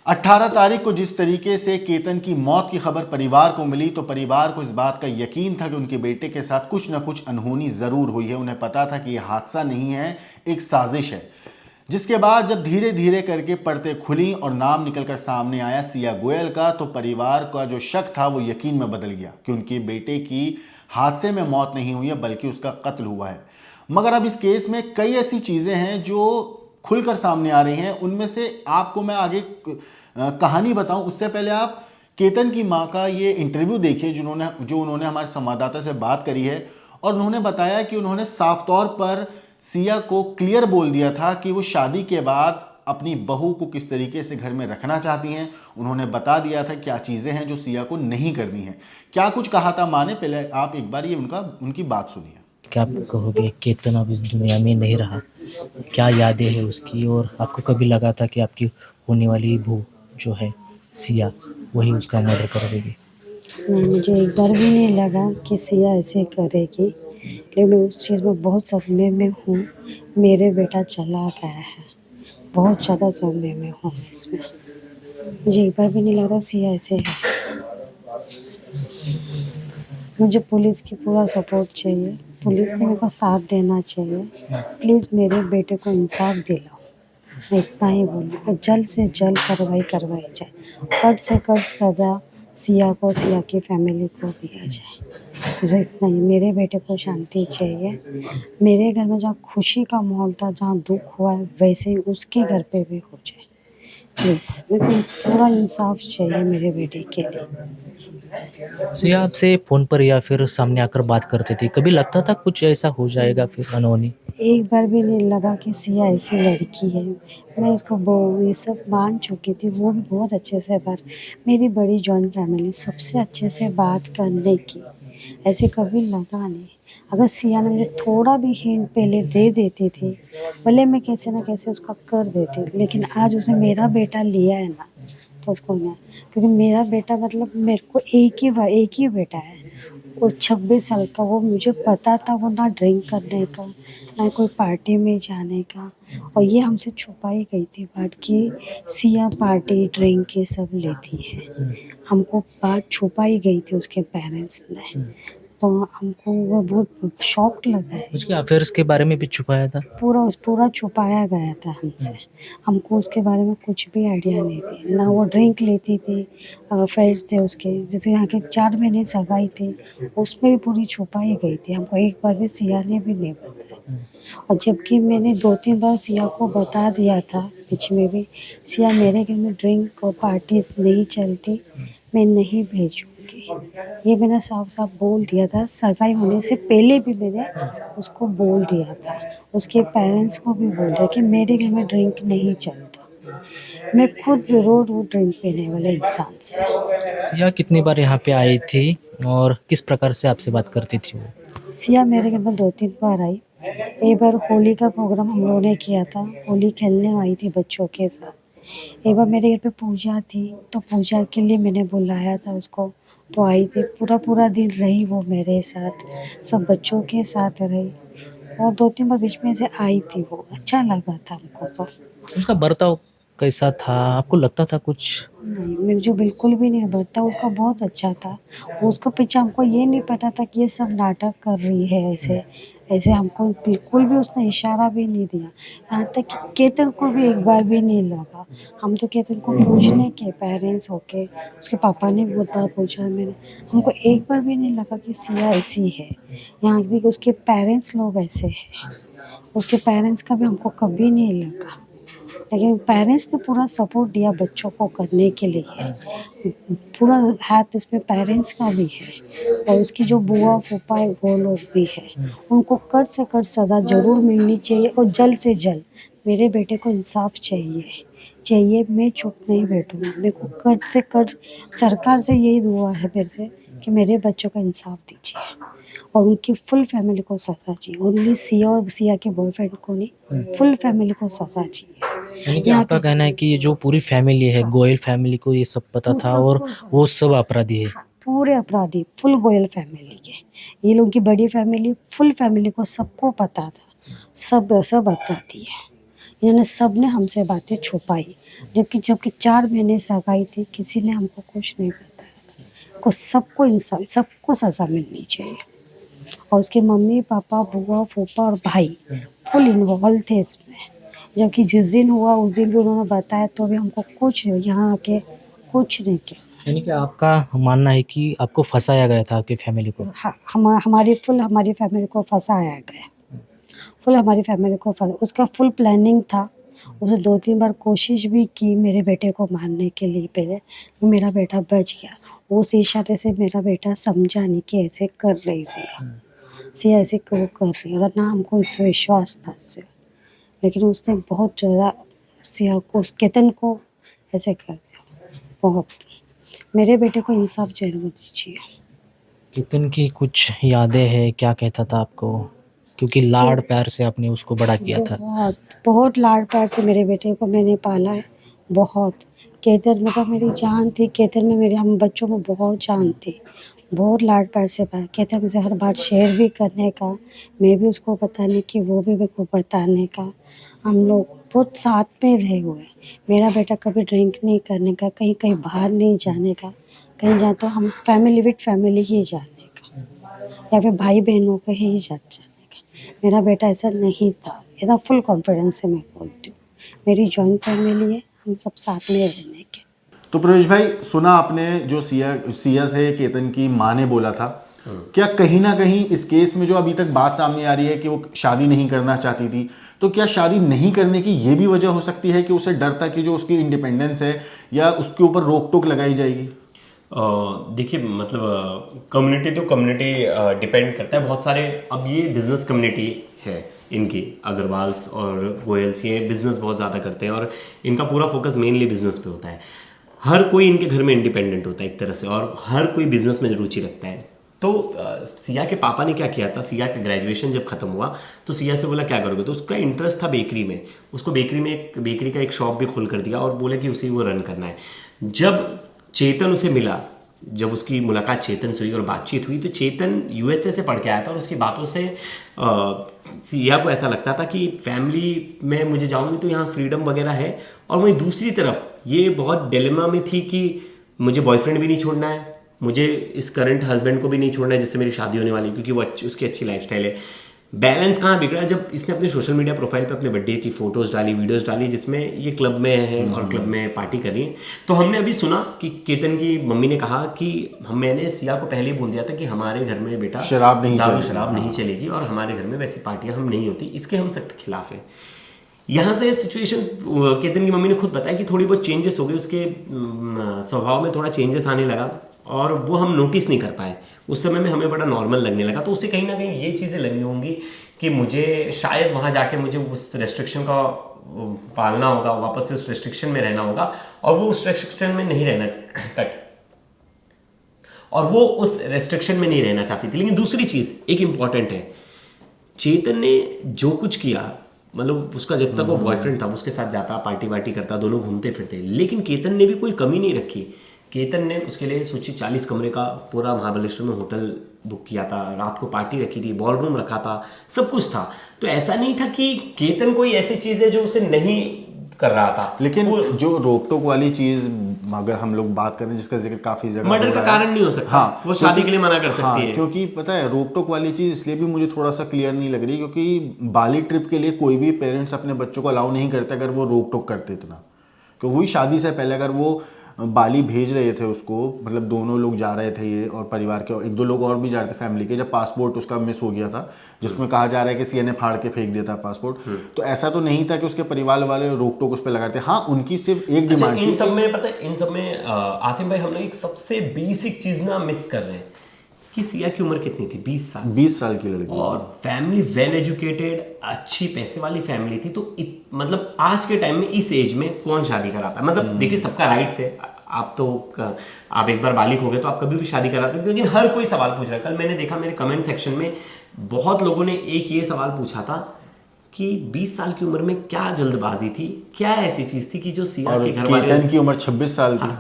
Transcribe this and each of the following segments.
18 तारीख को जिस तरीके से केतन की मौत की खबर परिवार को मिली तो परिवार को इस बात का यकीन था कि उनके बेटे के साथ कुछ ना कुछ अनहोनी जरूर हुई है। उन्हें पता था कि यह हादसा नहीं है, एक साजिश है। जिसके बाद जब धीरे धीरे करके परतें खुली और नाम निकलकर सामने आया सिया गोयल का, तो परिवार का जो शक था वो यकीन में बदल गया कि उनके बेटे की हादसे में मौत नहीं हुई है बल्कि उसका कत्ल हुआ है। मगर अब इस केस में कई ऐसी चीजें हैं जो खुलकर सामने आ रही हैं। उनमें से आपको मैं आगे कहानी बताऊं उससे पहले आप केतन की मां का ये इंटरव्यू देखिए जो उन्होंने हमारे संवाददाता से बात करी है। और उन्होंने बताया कि उन्होंने साफ तौर पर सिया को क्लियर बोल दिया था कि वो शादी के बाद अपनी बहू को किस तरीके से घर में रखना चाहती हैं। उन्होंने बता दिया था क्या चीजें हैं जो सिया को नहीं करनी है। क्या कुछ कहा था माँ ने, पहले आप एक बार ये उनकी बात सुनिए। क्या आप कहोगे केतन अब इस दुनिया में नहीं रहा, क्या यादें हैं उसकी, और आपको कभी लगा था कि आपकी होने वाली बहू जो है सिया वही उसका मर्डर कर देगी? नहीं, मुझे एक बार भी नहीं लगा कि सिया ऐसे करेगी, लेकिन मैं उस चीज़ में बहुत सदमे में हूँ। मेरे बेटा चला गया है, बहुत ज़्यादा सदमे में हूँ मैं इसमें। मुझे एक बार भी नहीं लगा सिया ऐसे है। मुझे पुलिस की पूरा सपोर्ट चाहिए, पुलिस ने मेरे को साथ देना चाहिए। प्लीज़ मेरे बेटे को इंसाफ दिलाओ, मैं इतना ही बोलूँ। और जल्द से जल्द कार्रवाई करवाई जाए, कट से कट सज़ा सिया को, सिया की फैमिली को दिया जाए। मुझे इतना ही, मेरे बेटे को शांति चाहिए। मेरे घर में जहाँ खुशी का माहौल था, जहाँ दुख हुआ है, वैसे ही उसके घर पे भी हो जाए प्लीज़। मेरे को पूरा इंसाफ चाहिए मेरे बेटे के लिए। सिया आपसे फ़ोन पर या फिर सामने आकर बात करती थी, कभी लगता था कुछ ऐसा हो जाएगा फिर अनहोनी? एक बार भी नहीं लगा कि सिया ऐसी लड़की है। मैं उसको बहू ये सब मान चुकी थी, वो भी बहुत अच्छे से बात, मेरी बड़ी जॉइंट फैमिली, सबसे अच्छे से बात करने की, ऐसे कभी लगा नहीं। अगर सिया ने मुझे थोड़ा भी हिंट पहले दे देती थी, भले मैं कैसे ना कैसे उसका कर देती, लेकिन आज उसे मेरा बेटा लिया है ना, तो उसको ना, क्योंकि मेरा बेटा मतलब मेरे को एक ही बेटा है और 26 साल का। वो मुझे पता था वो ना ड्रिंक करने का, ना कोई पार्टी में जाने का। और ये हमसे छुपाई गई थी बात कि सिया पार्टी ड्रिंक ये सब लेती है, हमको बात छुपाई गई थी उसके पेरेंट्स ने। तो हमको वो बहुत शॉक्ड लगा है। उसके अफेयर्स के बारे में भी छुपाया था? पूरा छुपाया गया था हमसे। हमको उसके बारे में कुछ भी आइडिया नहीं थी। ना वो ड्रिंक लेती थी, अफेयर्स थे उसके, जैसे यहाँ के 4 महीने सगाई थी, उसमें भी पूरी छुपाई गई थी। हमको एक बार भी सिया ने भी नहीं बताया। और जबकि मैंने 2-3 बार सिया को बता दिया था बीच में भी, सिया मेरे घर में ड्रिंक और पार्टीज़ नहीं चलती, मैं नहीं भेजूँगी। ये मैंने साफ-साफ बोल दिया था। सगाई होने से पहले भी मैंने उसको बोल दिया था। उसके पेरेंट्स को भी बोल दिया कि मेरे घर में ड्रिंक नहीं चलता। मैं खुद रोज़ वो ड्रिंक पीने वाले इंसान से। सिया कितनी बार यहाँ पे आई थी और किस प्रकार से आपसे बात करती थी वो? सिया मेरे घर में 2-3 बार आई। एक बार होली का प्रोग्राम हम लोगों ने किया था, होली खेलने आई थी बच्चों के साथ। एक बार मेरे घर पे पूजा थी, तो पूजा के लिए मैंने बुलाया था उसको, तो आई थी। पूरा दिन रही वो मेरे साथ, सब बच्चों के साथ रही। और 2-3 बार बीच में से आई थी वो, अच्छा लगा था हमको तो। उसका बर्ताव कैसा था? आपको लगता था कुछ? नहीं, मुझे बिल्कुल भी नहीं बर्ताव उसका बहुत अच्छा था। उसके पीछे हमको ये नहीं पता था कि ये सब नाटक कर रही है ऐसे। ऐसे हमको बिल्कुल भी उसने इशारा भी नहीं दिया। यहाँ तक कि केतन को भी एक बार भी नहीं लगा। हम तो केतन को पूछने के पेरेंट्स होके, उसके पापा ने भी बहुत बार पूछा मैंने, हमको एक बार भी नहीं लगा कि सिया ऐसी है। यहाँ तक कि उसके पेरेंट्स लोग ऐसे हैं। उसके पेरेंट्स का भी हमको कभी नहीं लगा। लेकिन पेरेंट्स ने पूरा सपोर्ट दिया बच्चों को करने के लिए। पूरा हाथ इसमें पेरेंट्स का भी है और उसकी जो बुआ फूफा है वो लोग भी है। उनको कट से कट सज़ा ज़रूर मिलनी चाहिए और जल्द से जल्द। मेरे बेटे को इंसाफ चाहिए। मैं चुप नहीं बैठूँगी। मेरे को कट से कट सरकार से यही दुआ है मेरे से कि मेरे बच्चों को इंसाफ दीजिए और उनकी फुल फैमिली को सज़ा चाहिए। ओनली सिया और सिया के बॉयफ्रेंड को नहीं, फुल फैमिली को सज़ा चाहिए। यानी कि यहाँ आपका के कहना है कि ये जो पूरी फैमिली है, गोयल फैमिली को ये सब पता वो था और सबको, वो सब अपराधी है। हाँ, पूरे अपराधी फुल गोयल फैमिली के, ये लोग की बड़ी फैमिली, फुल फैमिली को सबको पता था। सब सब अपराधी है। इन्होंने सब ने हमसे बातें छुपाई, जबकि जबकि 4 महीने सगाई थी, किसी ने हमको कुछ नहीं बताया। को सबको इंसाफ, सबको सज़ा मिलनी चाहिए। और उसके मम्मी पापा बुआ फूफा और भाई फुल इन्वॉल्व थे इसमें, जबकि जिस दिन हुआ उस दिन भी उन्होंने बताया तो भी हमको कुछ यहाँ आके कुछ नहीं किया। यानी कि आपका मानना है कि आपको फंसाया गया था आपकी फैमिली को। हमारी फैमिली को फंसाया गया, फुल हमारी फैमिली को उसका फुल प्लानिंग था। उसने 2-3 बार कोशिश भी की मेरे बेटे को मारने के लिए, पहले मेरा बेटा बच गया। उस इशारे से मेरा बेटा समझा नहीं कि ऐसे कर रही सिया ऐसे क्यों कर रही है, वरना हमको इस विश्वास था उससे। लेकिन उसने बहुत ज़्यादा सिया को, केतन को ऐसे कर दिया बहुत। मेरे बेटे को इंसाफ जरूर दीजिए। केतन की कुछ यादें हैं, क्या कहता था आपको? क्योंकि लाड़ प्यार से आपने उसको बड़ा किया था। बहुत बहुत लाड प्यार से मेरे बेटे को मैंने पाला है, बहुत। केतन मतलब मेरी जान थी, केतन में मेरे हम बच्चों में बहुत जान थी, बहुत लाड प्यार से पाया। केतन मुझे हर बात शेयर भी करने का, मैं भी उसको बताने की, वो भी मेरे को बताने का। हम लोग बहुत साथ में रहे हुए। मेरा बेटा कभी ड्रिंक नहीं करने का, कहीं कहीं बाहर नहीं जाने का, कहीं जा तो हम फैमिली विद फैमिली ही जाने का, या फिर भाई बहनों के ही जाने का। मेरा बेटा ऐसा नहीं था, एकदम फुल कॉन्फिडेंस से मैं बोलती हूँ। मेरी जॉइंट फैमिली है, हम सब साथ में रहने के। तो प्रवेश भाई, सुना आपने जो सिया से केतन की माँ ने बोला था, क्या कहीं ना कहीं इस केस में जो अभी तक बात सामने आ रही है कि वो शादी नहीं करना चाहती थी, तो क्या शादी नहीं करने की ये भी वजह हो सकती है कि उसे डर था कि जो उसकी इंडिपेंडेंस है या उसके ऊपर रोक टोक लगाई जाएगी? देखिए, मतलब कम्युनिटी टू कम्युनिटी डिपेंड करता है। बहुत सारे, अब ये बिजनेस कम्युनिटी है इनकी, अग्रवाल्स और गोयल्स, ये बिजनेस बहुत ज़्यादा करते हैं और इनका पूरा फोकस मेनली बिजनेस पे होता है। हर कोई इनके घर में इंडिपेंडेंट होता है एक तरह से, और हर कोई बिजनेस में रुचि रखता है। तो सिया के पापा ने क्या किया था, सिया का ग्रेजुएशन जब खत्म हुआ तो सिया से बोला क्या करोगे, तो उसका इंटरेस्ट था बेकरी में। उसको बेकरी का एक शॉप भी खोल कर दिया और बोले कि उसे वो रन करना है। जब चेतन उसे मिला, जब उसकी मुलाकात चेतन से हुई और बातचीत हुई, तो चेतन यूएसए से पढ़ के आया था और उसकी बातों से सिया को ऐसा लगता था कि फैमिली में मुझे जाऊंगी तो यहाँ फ्रीडम वगैरह है। और वहीं दूसरी तरफ ये बहुत डिलेमा में थी कि मुझे बॉयफ्रेंड भी नहीं छोड़ना है, मुझे इस करंट हस्बैंड को भी नहीं छोड़ना है जिससे मेरी शादी होने वाली, क्योंकि वो उसकी अच्छी लाइफस्टाइल है। बैलेंस कहाँ बिगड़ा जब इसने अपने सोशल मीडिया प्रोफाइल पे अपने बर्थडे की फोटोज डाली, वीडियोस डाली, जिसमें ये क्लब में है और क्लब में पार्टी कर रही है। तो हमने अभी सुना कि केतन की मम्मी ने कहा कि मैंने सिया को पहले ही बोल दिया था कि हमारे घर में बेटा शराब नहीं चलेगी और हमारे घर में वैसी पार्टियां हम नहीं होती, इसके हम सख्त खिलाफ हैं। यहाँ से सिचुएशन, केतन की मम्मी ने खुद बताया कि थोड़ी बहुत चेंजेस हो गए, उसके स्वभाव में थोड़ा चेंजेस आने लगा और वो हम नोटिस नहीं कर पाए। उस समय में हमें बड़ा नॉर्मल लगने लगा। तो उसे कहीं ना कहीं ये चीज़ें लगी होंगी कि मुझे शायद वहाँ जाके मुझे उस रेस्ट्रिक्शन का पालना होगा, वापस से उस रेस्ट्रिक्शन में रहना होगा, और वो उस रेस्ट्रिक्शन में नहीं रहना और वो उस रेस्ट्रिक्शन में नहीं रहना चाहती थी। लेकिन दूसरी चीज़ एक इम्पॉर्टेंट है, चेतन ने जो कुछ किया, मतलब उसका जब तक वो बॉयफ्रेंड था उसके साथ जाता, पार्टी वार्टी करता, दोनों घूमते फिरते, लेकिन केतन ने भी कोई कमी नहीं रखी। केतन ने उसके लिए सोची 40 कमरे का पूरा महाबलेश्वर में होटल बुक किया था, रात को पार्टी रखी थी, बॉलरूम रखा था, सब कुछ था। तो ऐसा नहीं था कि केतन कोई ऐसी चीज़ है जो उसे नहीं कर रहा था। लेकिन जो रोक टोक वाली चीज अगर हम लोग बात करें, जिसका जिक्र काफी जगह मर्डर का कारण नहीं हो सकता। हाँ, वो शादी के लिए मना कर सकती हाँ, है। क्योंकि पता है रोक टोक वाली चीज इसलिए भी मुझे थोड़ा सा क्लियर नहीं लग रही, क्योंकि बाली ट्रिप के लिए कोई भी पेरेंट्स अपने बच्चों को अलाउ नहीं करते अगर वो रोक टोक करते इतना। क्योंकि वही शादी से पहले अगर वो बाली भेज रहे थे उसको, मतलब दोनों लोग जा रहे थे ये, और परिवार के एक दो लोग और भी जा रहे थे फैमिली के, जब पासपोर्ट उसका मिस हो गया था, जिसमें कहा जा रहा है कि सीए ने फाड़ के फेंक दिया था पासपोर्ट, तो ऐसा तो नहीं था कि उसके परिवार वाले रोक टोक उस पर लगाते। हाँ, उनकी सिर्फ एक डिमांड थी। इन सब में पता है, इन सब में आसिम भाई हम लोग एक सबसे बेसिक चीज ना मिस कर रहे हैं कि सिया की उम्र कितनी थी, 20 साल। 20 साल की लड़की, और फैमिली वेल एजुकेटेड, अच्छी पैसे वाली फैमिली थी। तो मतलब आज के टाइम में इस एज में कौन शादी कराता है? मतलब देखिए, सबका राइट्स है, आप एक बार बालिग हो गए तो आप कभी भी शादी करा सकते हो, लेकिन हर कोई सवाल पूछ रहा है। कल मैंने देखा मेरे कमेंट सेक्शन में बहुत लोगों ने एक ये सवाल पूछा था कि 20 साल की उम्र में क्या जल्दबाजी थी, क्या ऐसी चीज थी कि जो सिया के घर वाले। केतन की उम्र 26 साल थी।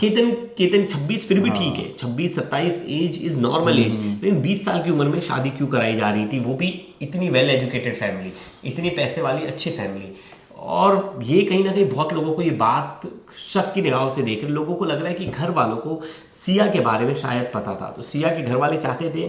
केतन 26 फिर भी ठीक है, 26-27 एज इज नॉर्मल एज, लेकिन 20 साल की उम्र में शादी क्यों कराई जा रही थी, वो भी इतनी वेल एजुकेटेड फैमिली, इतनी पैसे वाली अच्छी फैमिली। और ये कहीं ना कहीं बहुत लोगों को ये बात शक की निगाहों से देख रहे, लोगों को लग रहा है कि घर वालों को सिया के बारे में शायद पता था, तो सिया के घर वाले चाहते थे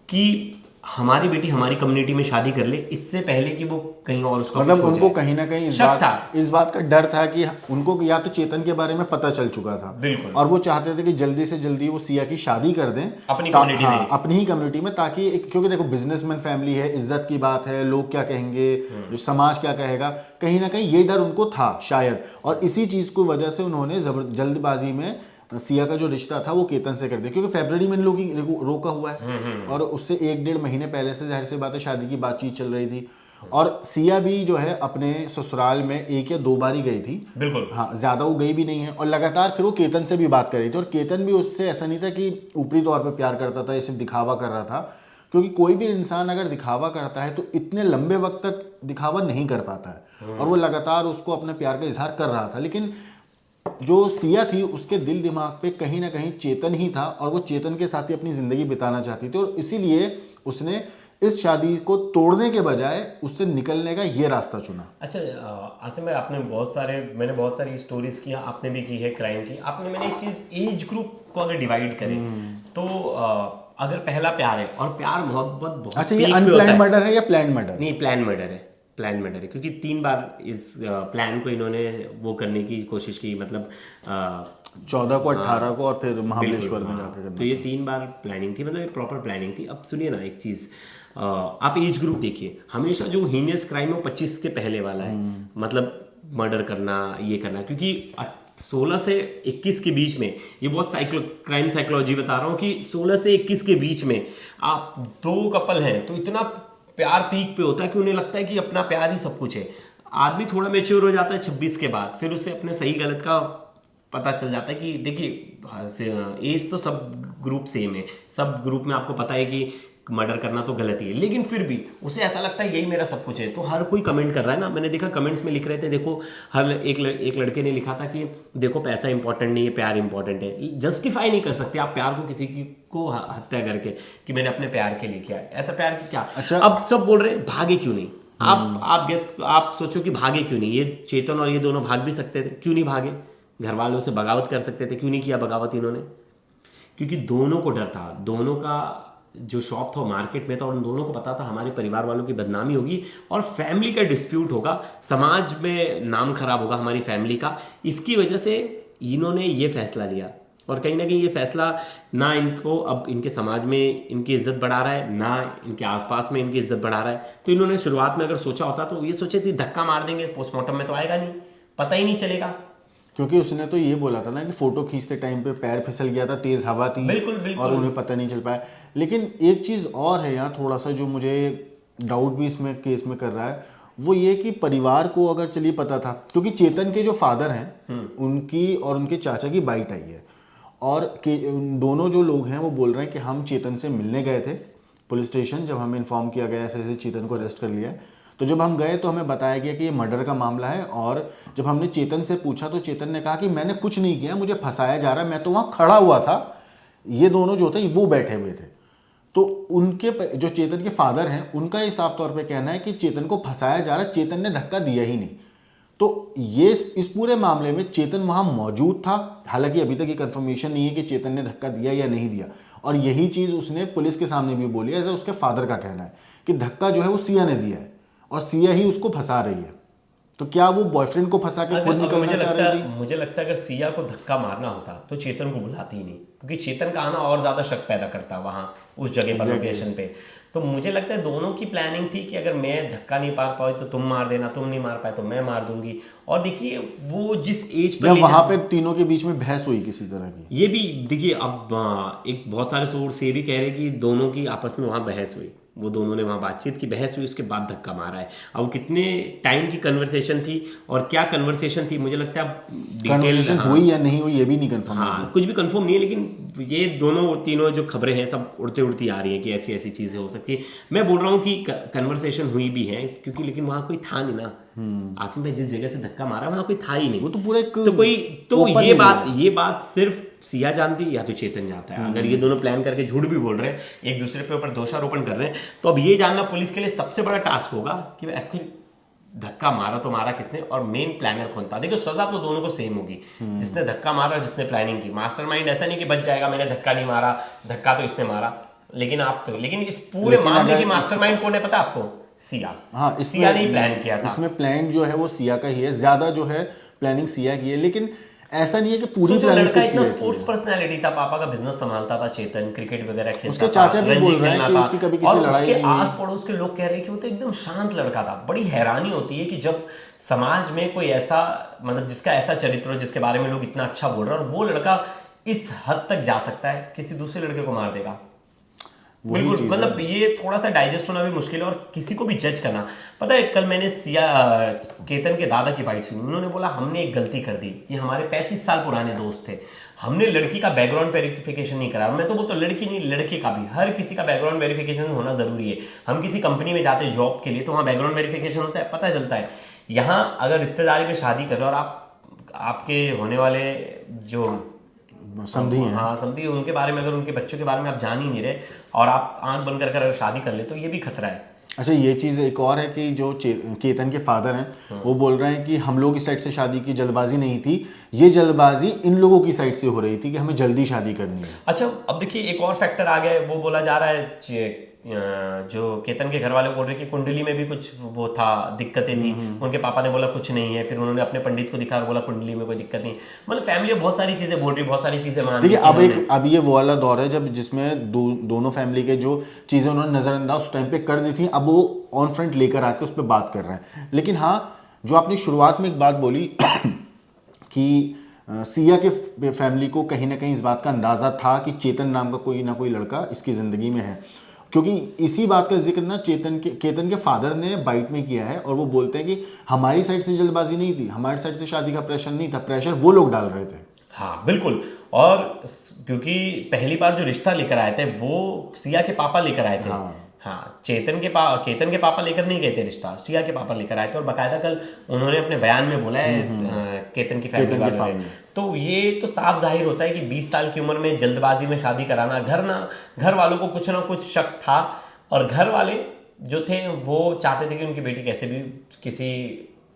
कि हमारी बेटी हमारी कम्युनिटी में शादी कर ले इससे पहले कि वो कहीं और उसका मतलब कुछ हो उनको जाए। कहीं ना कहीं शक था। इस बात का डर था कि उनको या तो चेतन के बारे में पता चल चुका था, बिल्कुल। और वो चाहते थे कि जल्दी से जल्दी वो सिया की शादी कर दें अपनी कम्युनिटी हाँ, में। अपनी ही कम्युनिटी में, ताकि क्योंकि देखो बिजनेसमैन फैमिली है, इज्जत की बात है, लोग क्या कहेंगे, जो समाज क्या कहेगा, कहीं ना कहीं ये डर उनको था शायद, और इसी चीज की वजह से उन्होंने जल्दबाजी में सिया का जो रिश्ता था वो केतन से कर दिया, क्योंकि फरवरी में इन लोग रोका हुआ है और उससे 1-1.5 महीने पहले से जाहिर सी बात है शादी की बातचीत चल रही थी। और सिया भी जो है अपने ससुराल में 1 या 2 बार ही गई थी, बिल्कुल। हाँ, ज्यादा वो गई भी नहीं है, और लगातार फिर वो केतन से भी बात कर रही थी, और केतन भी उससे ऐसा नहीं था कि ऊपरी तौर पर प्यार करता था या सिर्फ दिखावा कर रहा था, क्योंकि कोई भी इंसान अगर दिखावा करता है तो इतने लंबे वक्त तक दिखावा नहीं कर पाता है, और वो लगातार उसको अपने प्यार का इजहार कर रहा था। लेकिन जो सिया थी उसके दिल दिमाग पे कहीं ना कहीं चेतन ही था, और वो चेतन के साथ ही अपनी जिंदगी बिताना चाहती थी, और इसीलिए उसने इस शादी को तोड़ने के बजाय उससे निकलने का ये रास्ता चुना। अच्छा आसिम भाई, मैंने बहुत सारी स्टोरीज की, आपने भी की है क्राइम की, मैंने एक चीज एज ग्रुप को अगर डिवाइड करें तो अगर पहला प्यार है और प्यार मोहब्बत बहुत अच्छा, ये peak पे होता अनप्लान है। मर्डर है या प्लान मर्डर? नहीं, प्लान मर्डर है, क्योंकि 3 बार इस प्लान को इन्होंने वो करने की कोशिश की, मतलब 14 को, 18 को, और फिर महाबलेश्वर में हाँ, जाकर करना। तो ये 3 बार प्लानिंग थी, मतलब ये प्रॉपर प्लानिंग थी। अब सुनिए ना एक चीज़, आप एज ग्रुप देखिए, हमेशा जो हीनियस क्राइम है वो 25 के पहले वाला है, मतलब मर्डर करना, ये करना, क्योंकि 16 से 21 के बीच में, ये बहुत क्राइम साइकोलॉजी बता रहा हूँ कि 16 से 21 के बीच में आप 2 कपल हैं तो इतना प्यार पीक पे होता है कि उन्हें लगता है कि अपना प्यार ही सब कुछ है। आदमी थोड़ा मेच्योर हो जाता है 26 के बाद, फिर उसे अपने सही गलत का पता चल जाता है कि देखिए एज तो सब ग्रुप सेम है, सब ग्रुप में आपको पता है कि मर्डर करना तो गलत ही है, लेकिन फिर भी उसे ऐसा लगता है यही मेरा सब कुछ है। तो हर कोई कमेंट कर रहा है ना, मैंने देखा कमेंट्स में लिख रहे थे, देखो हर एक लड़के ने लिखा था कि देखो पैसा इंपॉर्टेंट नहीं है, प्यार इंपॉर्टेंट है। जस्टिफाई नहीं कर सकते आप प्यार को किसी की को हत्या करके कि मैंने अपने प्यार के लिए किया, ऐसा प्यार की क्या। अच्छा, अब सब बोल रहे हैं भागे क्यों नहीं, आप सोचो कि भागे क्यों नहीं, ये चेतन और ये दोनों भाग भी सकते थे, क्यों नहीं भागे? घर वालों से बगावत कर सकते थे, क्यों नहीं किया बगावत इन्होंने? क्योंकि दोनों को डर था, दोनों का जो शॉप था मार्केट में था, और उन दोनों को पता था हमारे परिवार वालों की बदनामी होगी और फैमिली का डिस्प्यूट होगा, समाज में नाम खराब होगा हमारी फैमिली का। इसकी वजह से इन्होंने ये फैसला लिया, और कहीं ना कहीं ये फैसला ना इनको अब इनके समाज में इनकी इज्जत बढ़ा रहा है, ना इनके आसपास में इनकी इज्जत बढ़ा रहा है। तो इन्होंने शुरुआत में अगर सोचा होता तो ये सोचे थे धक्का मार देंगे, पोस्टमार्टम में तो आएगा नहीं, पता ही नहीं चलेगा। क्योंकि उसने तो ये बोला था ना कि फोटो खींचते टाइम पे पैर फिसल गया था, तेज हवा थी, बिल्कुल। और उन्हें पता नहीं चल पाया। लेकिन एक चीज़ और है यहाँ थोड़ा सा जो मुझे डाउट भी इसमें केस में कर रहा है, वो ये कि परिवार को अगर चलिए पता था, क्योंकि चेतन के जो फादर हैं उनकी और उनके चाचा की बाइट आई है, और दोनों जो लोग हैं वो बोल रहे हैं कि हम चेतन से मिलने गए थे पुलिस स्टेशन, जब हमें इन्फॉर्म किया गया ऐसे ऐसे चेतन को अरेस्ट कर लिया है। तो जब हम गए तो हमें बताया गया कि ये मर्डर का मामला है, और जब हमने चेतन से पूछा तो चेतन ने कहा कि मैंने कुछ नहीं किया, मुझे फंसाया जा रहा है, मैं तो वहाँ खड़ा हुआ था, ये दोनों जो थे वो बैठे हुए थे। तो उनके जो चेतन के फादर हैं उनका ये साफ तौर पे कहना है कि चेतन को फंसाया जा रहा है, चेतन ने धक्का दिया ही नहीं। तो ये इस पूरे मामले में चेतन वहाँ मौजूद था, हालांकि अभी तक ये कंफर्मेशन नहीं है कि चेतन ने धक्का दिया या नहीं दिया, और यही चीज़ उसने पुलिस के सामने भी बोली है, ऐसा उसके फादर का कहना है कि धक्का जो है वो सिया ने दिया है और सिया ही उसको फंसा रही है। तो क्या वो बॉयफ्रेंड को फंसा के खुद निकलना चाह रही थी? मुझे लगता है अगर सिया को धक्का मारना होता तो चेतन को बुलाती ही नहीं, क्योंकि चेतन का आना और ज्यादा शक पैदा करता वहां उस जगह पर, लोकेशन पे। तो मुझे लगता है दोनों की प्लानिंग थी कि अगर मैं धक्का नहीं मार पाई तो तुम मार देना, तुम नहीं मार पाए तो मैं मार दूंगी। और देखिए वो जिस एज पर वहां पे तीनों के बीच में बहस हुई किसी तरह की, ये भी देखिए। अब एक बहुत सारे सोर्स ये भी कह रहे कि दोनों की आपस में वहां बहस हुई, वो दोनों ने वहाँ बातचीत की, बहस हुई, उसके बाद धक्का मारा है। अब वो कितने टाइम की कन्वर्सेशन थी और क्या कन्वर्सेशन थी, मुझे लगता है कन्वर्सेशन हुई या नहीं हुई ये भी नहीं कंफर्म है। हाँ, कुछ भी कंफर्म नहीं है, लेकिन ये दोनों तीनों जो खबरें हैं सब उड़ती उड़ती आ रही हैं कि ऐसी ऐसी चीजें हो सकती है। मैं बोल रहा हूँ कि कन्वर्सेशन हुई भी है, क्योंकि लेकिन वहाँ कोई था नहीं ना। आसिम भाई जिस जगह से धक्का मारा वहाँ कोई था ही नहीं, वो तो पूरा तो ये बात सिर्फ सिया जानती या तो चेतन जानता है। अगर ये दोनों प्लान करके झूठ भी बोल रहे हैं, एक दूसरे पे ऊपर दोषारोपण कर रहे हैं, तो अब ये जानना पुलिस के लिए सबसे बड़ा टास्क होगा कि आखिर धक्का मारा तो मारा किसने और मेन प्लानर कौन था। देखो सजा तो दोनों को सेम होगी, जिसने धक्का मारा और जिसने प्लानिंग की। मास्टरमाइंड ऐसा नहीं कि बच जाएगा, मैंने धक्का नहीं मारा, धक्का तो इसने मारा, लेकिन लेकिन इस पूरे मामले की मास्टरमाइंड कौन है पता आपको? सिया। हाँ, सिया ने प्लान किया था। इसमें प्लान जो है वो सिया का ही है, ज्यादा जो है प्लानिंग सिया की है, लेकिन ऐसा नहीं है कि पूरी जो प्लानिंग लड़का सिर्फ इतना सिया की स्पोर्ट्स है। पर्सनालिटी था, पापा का बिजनेस संभालता था, चेतन क्रिकेट वगैरह खेलता उसके था, चाचा भी रणजी बोल रहे हैं खेलना कि था, उसकी कभी किसी और लड़ाई उसके नहीं हुई। आस पड़ोस के लोग कह रहे हैं कि वो तो एकदम शांत लड़का था। बड़ी हैरानी होती है कि जब समाज में कोई ऐसा मतलब जिसका ऐसा चरित्र हो, जिसके बारे में लोग इतना अच्छा बोल रहे हैं, और वो लड़का इस हद तक जा सकता है, किसी दूसरे लड़के को मार देगा। बिल्कुल, मतलब ये थोड़ा सा डाइजेस्ट होना भी मुश्किल है, और किसी को भी जज करना। पता है कल मैंने केतन के दादा की बाइट सुनी, उन्होंने बोला हमने एक गलती कर दी, ये हमारे 35 साल पुराने दोस्त थे, हमने लड़की का बैकग्राउंड वेरिफिकेशन नहीं करा। मैं तो बोलता लड़की नहीं, लड़के का भी, हर किसी का बैकग्राउंड वेरिफिकेशन होना जरूरी है। हम किसी कंपनी में जाते हैं जॉब के लिए तो वहाँ बैकग्राउंड वेरिफिकेशन होता है, पता चलता है। यहाँ अगर रिश्तेदारी में शादी कर रहे हो और आपके होने वाले जो समझी हैं, हाँ समझी, उनके बारे में, अगर उनके बच्चों के बारे में आप जान ही नहीं रहे और आप आंख बंद कर अगर शादी कर ले तो ये भी खतरा है। अच्छा, ये चीज़ एक और है कि जो केतन के फादर हैं वो बोल रहे हैं कि हम लोग इस साइड से शादी की जल्दबाजी नहीं थी, ये जल्दबाजी इन लोगों की साइड से हो रही थी कि हमें जल्दी शादी करनी है। अच्छा, अब देखिए एक और फैक्टर आ गया है, वो बोला जा रहा है जो केतन के घर वाले बोल रहे हैं कि कुंडली में भी कुछ वो था, दिक्कतें थी। उनके पापा ने बोला कुछ नहीं है, फिर उन्होंने अपने पंडित को दिखा और बोला कुंडली में कोई दिक्कत नहीं। मतलब फैमिली बहुत सारी चीजें बोल रही, बहुत सारी चीजें मान रही। देखिए अब ये वो वाला दौर है जब जिसमें दोनों फैमिली के जो चीज़ें उन्होंने नज़रअंदाज उस टाइम पे कर दी थी, अब वो ऑन फ्रंट लेकर आके उस पर बात कर रहे हैं। लेकिन हाँ, जो आपने शुरुआत में एक बात बोली कि सिया के फैमिली को कहीं ना कहीं इस बात का अंदाज़ा था कि चेतन नाम का कोई ना कोई लड़का इसकी ज़िंदगी में है, क्योंकि इसी बात का जिक्र ना केतन के फादर ने बाइट में किया है, और वो बोलते हैं कि हमारी साइड से जल्दबाजी नहीं थी, हमारी साइड से शादी का प्रेशर नहीं था, प्रेशर वो लोग डाल रहे थे। हाँ बिल्कुल, और क्योंकि पहली बार जो रिश्ता लेकर आए थे वो सिया के पापा लेकर आए थे। हाँ, केतन के पापा लेकर नहीं गए थे रिश्ता, सिया के पापा लेकर आए थे, और बाकायदा कल उन्होंने अपने बयान में बोला है केतन की फैमिली वालों ने। तो ये तो साफ जाहिर होता है कि 20 साल की उम्र में जल्दबाजी में शादी कराना, घर वालों को कुछ ना कुछ शक था, और घर वाले जो थे वो चाहते थे कि उनकी बेटी कैसे भी किसी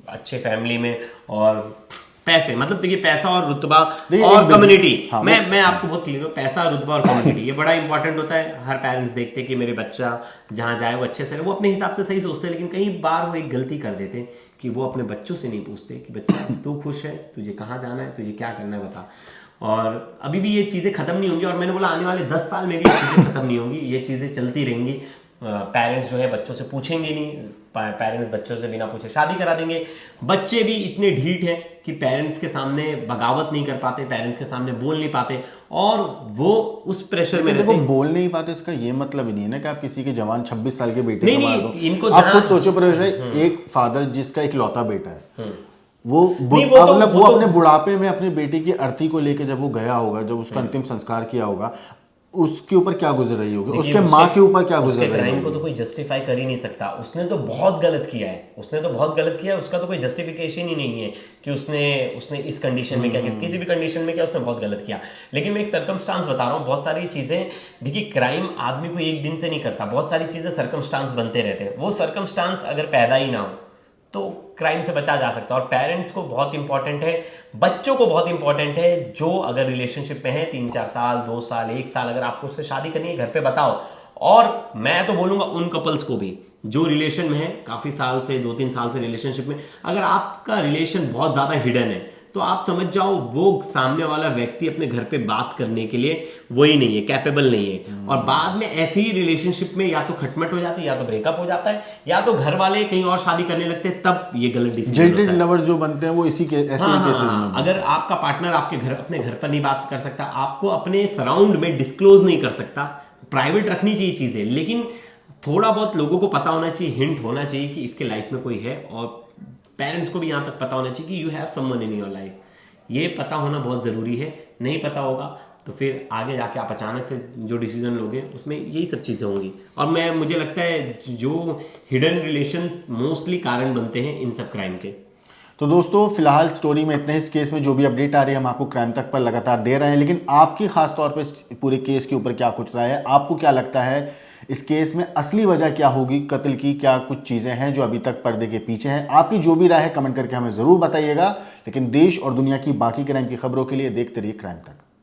अच्छे फैमिली में, और पैसे, मतलब देखिए पैसा और रुतबा और कम्युनिटी, हाँ, मैं आपको बहुत क्लियर हूँ, पैसा रुतबा और कम्युनिटी ये बड़ा इंपॉर्टेंट होता है। हर पेरेंट्स देखते हैं कि मेरे बच्चा जहाँ जाए वो अच्छे से रहे, वो अपने हिसाब से सही सोचते हैं, लेकिन कई बार वो एक गलती कर देते हैं कि वो अपने बच्चों से नहीं पूछते कि बच्चा तू खुश है, तुझे कहाँ जाना है, तुझे क्या करना है बता। और अभी भी ये चीज़ें खत्म नहीं होंगी, और मैंने बोला आने वाले 10 साल में भी ये चीज़ें खत्म नहीं होंगी, ये चीज़ें चलती रहेंगी। पेरेंट्स जो है बच्चों से पूछेंगे नहीं, पेरेंट्स बच्चों से बिना पूछे शादी करा देंगे। बच्चे भी इतने ढीठ हैं कि पेरेंट्स के सामने बगावत नहीं कर पाते, पेरेंट्स के सामने बोल नहीं पाते, और वो उस प्रेशर में रहते हैं। बोल नहीं पाते इसका ये मतलब ही नहीं है ना कि आप किसी के जवान 26 साल के बेटे को मार दो। इनको आप खुद सोचो, पर एक फादर जिसका इकलौता बेटा है, वो अपने बुढ़ापे में अपने बेटे की अर्थी को लेकर जब वो गया होगा, जब उसका अंतिम संस्कार किया होगा, उसके ऊपर क्या गुजर रही होगी, उसके माँ के ऊपर क्या गुजर रही होगी। क्राइम को तो कोई जस्टिफाई कर ही नहीं सकता, उसने तो बहुत गलत किया है, उसका तो कोई जस्टिफिकेशन ही नहीं है कि उसने इस कंडीशन में क्या, किसी भी कंडीशन में क्या, उसने बहुत गलत किया। लेकिन मैं एक सर्कमस्टांस बता रहा हूँ, बहुत सारी चीजें, देखिए क्राइम आदमी को एक दिन से नहीं करता, बहुत सारी चीजें सर्कमस्टांस बनते रहते हैं, वो सर्कमस्टांस अगर पैदा ही ना हो तो क्राइम से बचा जा सकता है। और पेरेंट्स को बहुत इंपॉर्टेंट है, बच्चों को बहुत इंपॉर्टेंट है, जो अगर रिलेशनशिप में है 3-4 साल, 2 साल, 1 साल, अगर आपको उससे शादी करनी है घर पे बताओ। और मैं तो बोलूंगा उन कपल्स को भी जो रिलेशन में है काफी साल से, 2-3 साल से रिलेशनशिप में, अगर आपका रिलेशन बहुत ज्यादा हिडन है तो आप समझ जाओ वो सामने वाला व्यक्ति अपने घर पे बात करने के लिए वही नहीं है, कैपेबल नहीं है। और बाद में ऐसे ही रिलेशनशिप में या तो खटमट हो जाती है, या तो ब्रेकअप हो जाता है, या तो घर वाले कहीं और शादी करने लगते हैं, तब ये गलत डिसीजन होता है। जिल्टेड लवर जो बनते हैं वो ऐसे केसेस में। अगर आपका पार्टनर अपने घर पर नहीं बात कर सकता, आपको अपने सराउंड में डिस्क्लोज नहीं कर सकता, प्राइवेट रखनी चाहिए चीजें, लेकिन थोड़ा बहुत लोगों को पता होना चाहिए, हिंट होना चाहिए कि इसके लाइफ में कोई है, और पेरेंट्स को भी यहाँ तक पता होना चाहिए कि you have someone in your life. ये पता होना बहुत ज़रूरी है, नहीं पता होगा तो फिर आगे जाके आप अचानक से जो डिसीजन लोगे उसमें यही सब चीज़ें होंगी। और मुझे लगता है जो हिडन रिलेशंस मोस्टली कारण बनते हैं इन सब क्राइम के। तो दोस्तों फिलहाल स्टोरी में इतने, इस केस में जो भी अपडेट आ रही है हम आपको क्राइम तक पर लगातार दे रहे हैं, लेकिन आपकी खास तौर पे पूरे केस के ऊपर क्या कुछ रहा है, आपको क्या लगता है इस केस में असली वजह क्या होगी कत्ल की, क्या कुछ चीज़ें हैं जो अभी तक पर्दे के पीछे हैं। आपकी जो भी राय है कमेंट करके हमें ज़रूर बताइएगा। लेकिन देश और दुनिया की बाकी क्राइम की खबरों के लिए देखते रहिए क्राइम तक।